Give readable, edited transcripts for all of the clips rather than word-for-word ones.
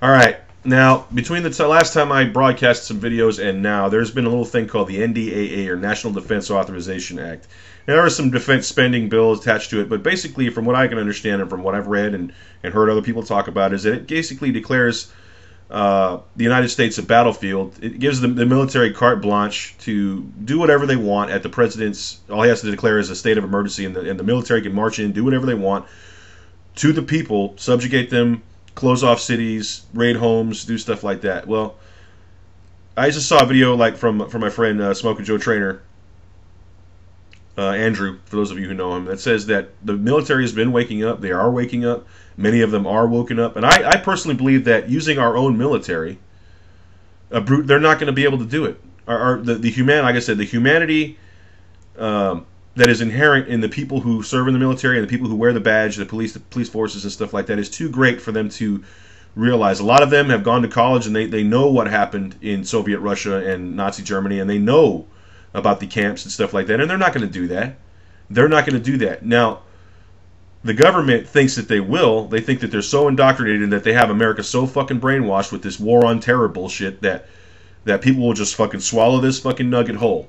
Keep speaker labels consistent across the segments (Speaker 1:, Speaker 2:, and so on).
Speaker 1: All right. Now, between the last time I broadcast some videos and now, there's been a little thing called the NDAA, or National Defense Authorization Act. Now, there are some defense spending bills attached to it, but basically, from what I can understand and from what I've read and heard other people talk about, is that it basically declares the United States a battlefield. It gives the military carte blanche to do whatever they want at the president's. All he has to declare is a state of emergency, and the military can march in, do whatever they want to the people, subjugate them, close off cities, raid homes, do stuff like that. Well, I just saw a video like from my friend Smoking Joe Trainer, Andrew, for those of you who know him, that says that the military has been waking up. They are waking up. Many of them are woken up. And I personally believe that using our own military, they're not going to be able to do it. Like I said, the humanity that is inherent in the people who serve in the military and the people who wear the badge, the police forces and stuff like that, is too great for them to realize. A lot of them have gone to college and they know what happened in Soviet Russia and Nazi Germany, and they know about the camps and stuff like that, and they're not going to do that. They're not going to do that. Now, the government thinks that they will. They think that they're so indoctrinated and that they have America so fucking brainwashed with this war on terror bullshit that people will just fucking swallow this fucking nugget whole.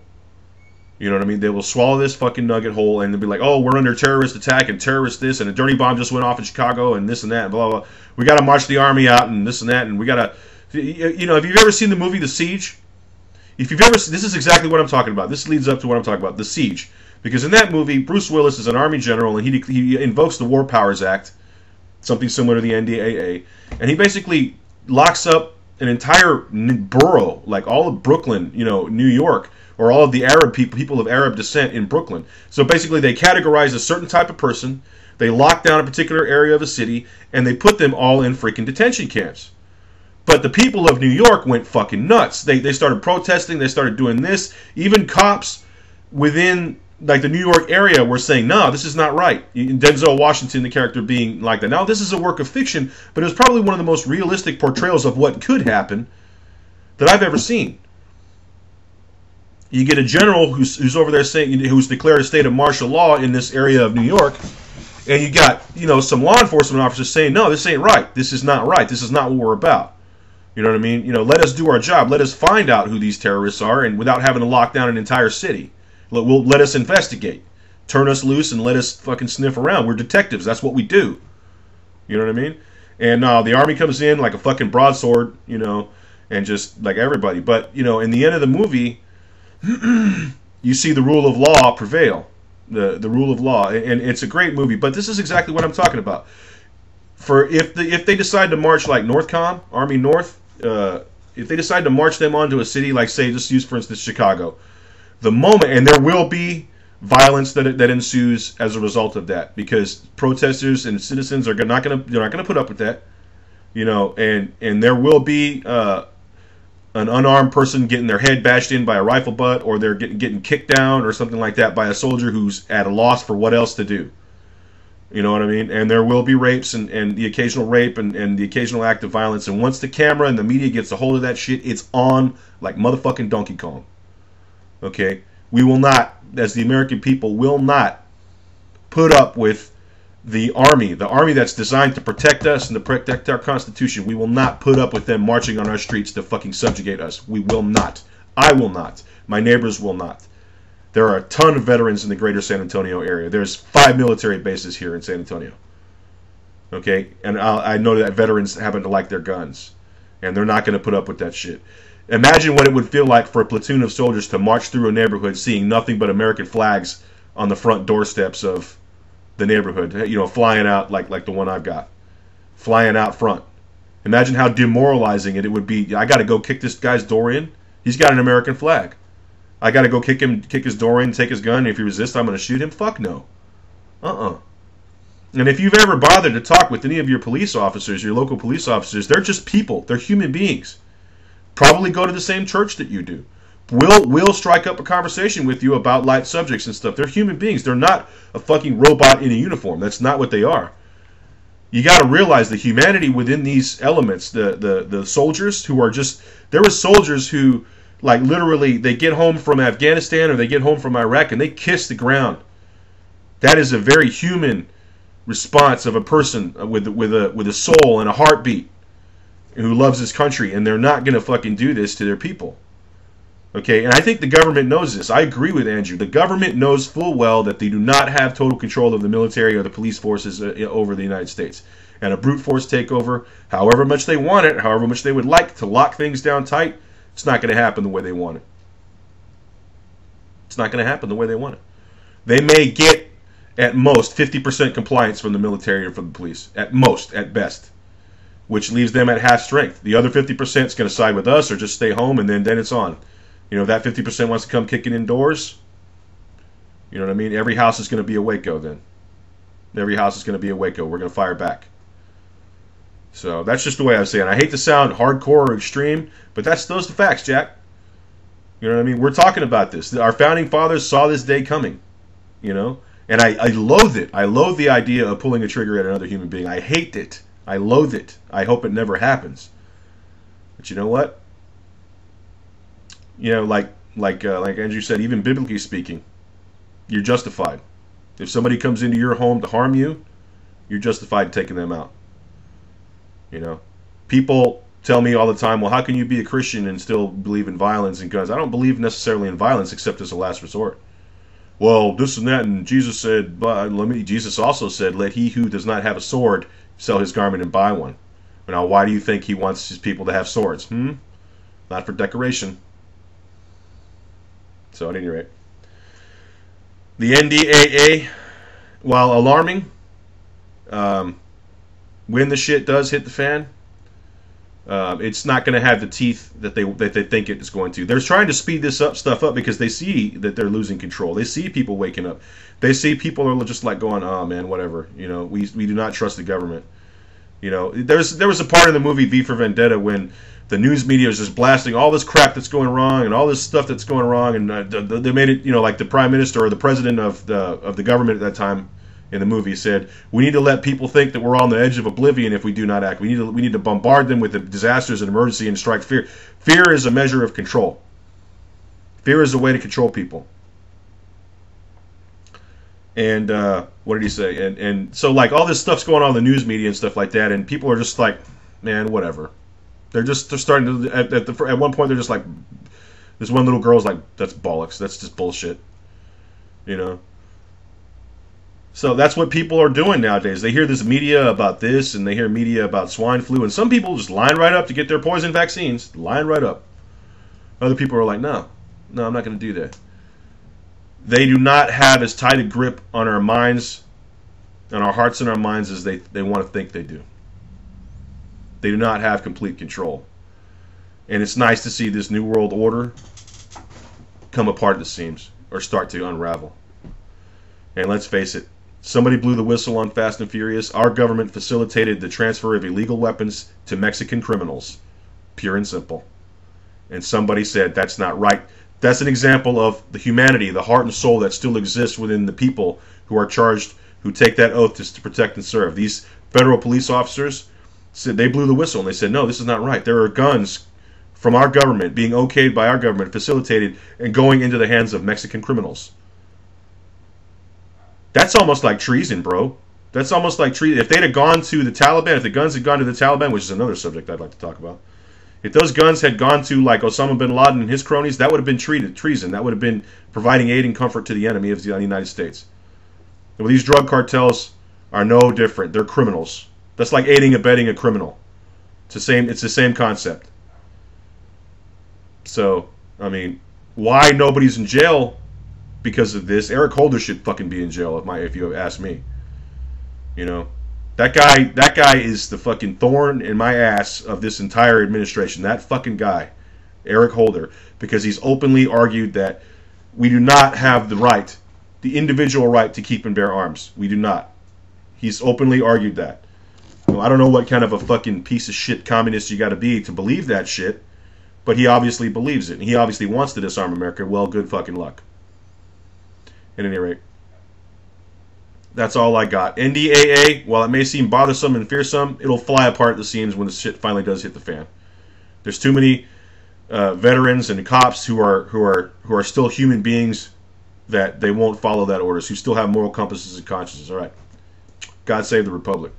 Speaker 1: You know what I mean? They will swallow this fucking nugget whole and they'll be like, oh, we're under terrorist attack and terrorist this, and a dirty bomb just went off in Chicago and this and that and blah, blah, blah. We got to march the army out and this and that, and we got to, you know, if you've ever seen the movie The Siege, if you've ever, this is exactly what I'm talking about. This leads up to what I'm talking about, The Siege. Because in that movie, Bruce Willis is an army general, and he invokes the War Powers Act, something similar to the NDAA, and he basically locks up an entire borough, like all of Brooklyn, you know, New York, or all of the Arab people of Arab descent in Brooklyn. So basically, they categorize a certain type of person, they lock down a particular area of a city, and they put them all in freaking detention camps. But the people of New York went fucking nuts. They started protesting. They started doing this. Even cops within like the New York area were saying, no, this is not right. Denzel Washington, the character, being like that. Now, this is a work of fiction, but it was probably one of the most realistic portrayals of what could happen that I've ever seen. You get a general who's over there saying, who's declared a state of martial law in this area of New York, and you got, you know, some law enforcement officers saying, no, this ain't right. This is not right. This is not what we're about. You know what I mean? You know, let us do our job. Let us find out who these terrorists are, and without having to lock down an entire city. Let us investigate. Turn us loose and let us fucking sniff around. We're detectives. That's what we do. You know what I mean? And the army comes in like a fucking broadsword, you know, and just like everybody. But, you know, in the end of the movie, you see the rule of law prevail. The rule of law. And it's a great movie. But this is exactly what I'm talking about. For if they decide to march like Northcom, Army North, if they decide to march them onto a city, like say, just use for instance Chicago, the moment, and there will be violence that ensues as a result of that, because protesters and citizens are they're not gonna put up with that, you know, and there will be an unarmed person getting their head bashed in by a rifle butt, or they're getting kicked down or something like that by a soldier who's at a loss for what else to do. You know what I mean? And there will be rapes and the occasional rape and the occasional act of violence. And once the camera and the media gets a hold of that shit, it's on like motherfucking Donkey Kong. Okay? We will not, as the American people, will not put up with the army that's designed to protect us and to protect our Constitution. We will not put up with them marching on our streets to fucking subjugate us. We will not. I will not. My neighbors will not. There are a ton of veterans in the greater San Antonio area. There's 5 military bases here in San Antonio. Okay? And I know that veterans happen to like their guns. And they're not going to put up with that shit. Imagine what it would feel like for a platoon of soldiers to march through a neighborhood seeing nothing but American flags on the front doorsteps of the neighborhood. You know, flying out like the one I've got. Flying out front. Imagine how demoralizing it would be. I got to go kick this guy's door in. He's got an American flag. I got to go kick his door in, take his gun, and if he resists, I'm going to shoot him? Fuck no. And if you've ever bothered to talk with any of your police officers, your local police officers, they're just people. They're human beings. Probably go to the same church that you do. Will strike up a conversation with you about light subjects and stuff. They're human beings. They're not a fucking robot in a uniform. That's not what they are. You got to realize the humanity within these elements. The soldiers who are just... There were soldiers who... Like, literally, they get home from Afghanistan or they get home from Iraq and they kiss the ground. That is a very human response of a person with a soul and a heartbeat. who loves his country, and they're not going to fucking do this to their people. Okay, and I think the government knows this. I agree with Andrew. The government knows full well that they do not have total control of the military or the police forces over the United States. And a brute force takeover, however much they want it, however much they would like to lock things down tight, it's not going to happen the way they want it. It's not going to happen the way they want it. They may get, at most, 50% compliance from the military or from the police. At most, at best. Which leaves them at half strength. The other 50% is going to side with us or just stay home, and then it's on. You know, if that 50% wants to come kicking indoors, you know what I mean? Every house is going to be a Waco then. Every house is going to be a Waco. We're going to fire back. So that's just the way I say it. I hate to sound hardcore or extreme, but those are the facts, Jack. You know what I mean? We're talking about this. Our founding fathers saw this day coming, you know? And I loathe it. I loathe the idea of pulling a trigger at another human being. I hate it. I loathe it. I hope it never happens. But you know what? You know, like Andrew said, even biblically speaking, you're justified. If somebody comes into your home to harm you, you're justified in taking them out. You know, people tell me all the time, well, how can you be a Christian and still believe in violence and guns? I don't believe necessarily in violence except as a last resort. Well, this and that, and Jesus said, Jesus also said, let he who does not have a sword sell his garment and buy one. Now, why do you think he wants his people to have swords? Not for decoration. So at any rate, the NDAA, while alarming, when the shit does hit the fan, it's not going to have the teeth that they think it is going to. They're trying to speed this stuff up because they see that they're losing control. They see people waking up. They see people are just like going, oh man, whatever. You know, we do not trust the government. You know, there was a part in the movie V for Vendetta when the news media is just blasting all this crap that's going wrong and all this stuff that's going wrong, and they made it, you know, like the prime minister or the president of the government at that time in the movie said, we need to let people think that we're on the edge of oblivion if we do not act. We need to bombard them with the disasters and emergency and strike fear. Fear is a measure of control. Fear is a way to control people. And what did he say? And so like all this stuff's going on in the news media and stuff like that, and people are just like, man, whatever. They're starting to at one point they're just like, this one little girl's like, that's bollocks. That's just bullshit. You know. So that's what people are doing nowadays. They hear this media about this, and they hear media about swine flu, and some people just line right up to get their poison vaccines. Line right up. Other people are like, no, I'm not going to do that. They do not have as tight a grip on our minds, on our hearts and our minds as they want to think they do. They do not have complete control. And it's nice to see this new world order come apart at the seams, or start to unravel. And let's face it, somebody blew the whistle on Fast and Furious. Our government facilitated the transfer of illegal weapons to Mexican criminals. Pure and simple. And somebody said that's not right. That's an example of the humanity, the heart and soul that still exists within the people who are charged, who take that oath to protect and serve. These federal police officers said they blew the whistle and they said, no, this is not right. There are guns from our government being okayed by our government, facilitated, and going into the hands of Mexican criminals. That's almost like treason, bro. That's almost like treason. If they'd have gone to the Taliban, if the guns had gone to the Taliban, which is another subject I'd like to talk about, if those guns had gone to like Osama bin Laden and his cronies, that would have been treason. That would have been providing aid and comfort to the enemy of the United States. Well, these drug cartels are no different. They're criminals. That's like aiding and abetting a criminal. It's the same concept. So, I mean, why nobody's in jail because of this? Eric Holder should fucking be in jail if you ask me. You know, that guy is the fucking thorn in my ass of this entire administration. That fucking guy, Eric Holder, because he's openly argued that we do not have the right, the individual right to keep and bear arms. We do not. He's openly argued that. Well, I don't know what kind of a fucking piece of shit communist you got to be to believe that shit, but he obviously believes it, and he obviously wants to disarm America. Well, good fucking luck. At any rate, that's all I got. NDAA, while it may seem bothersome and fearsome, it'll fly apart at the seams when the shit finally does hit the fan. There's too many veterans and cops who are still human beings that they won't follow that orders, who still have moral compasses and consciences. All right. God save the Republic.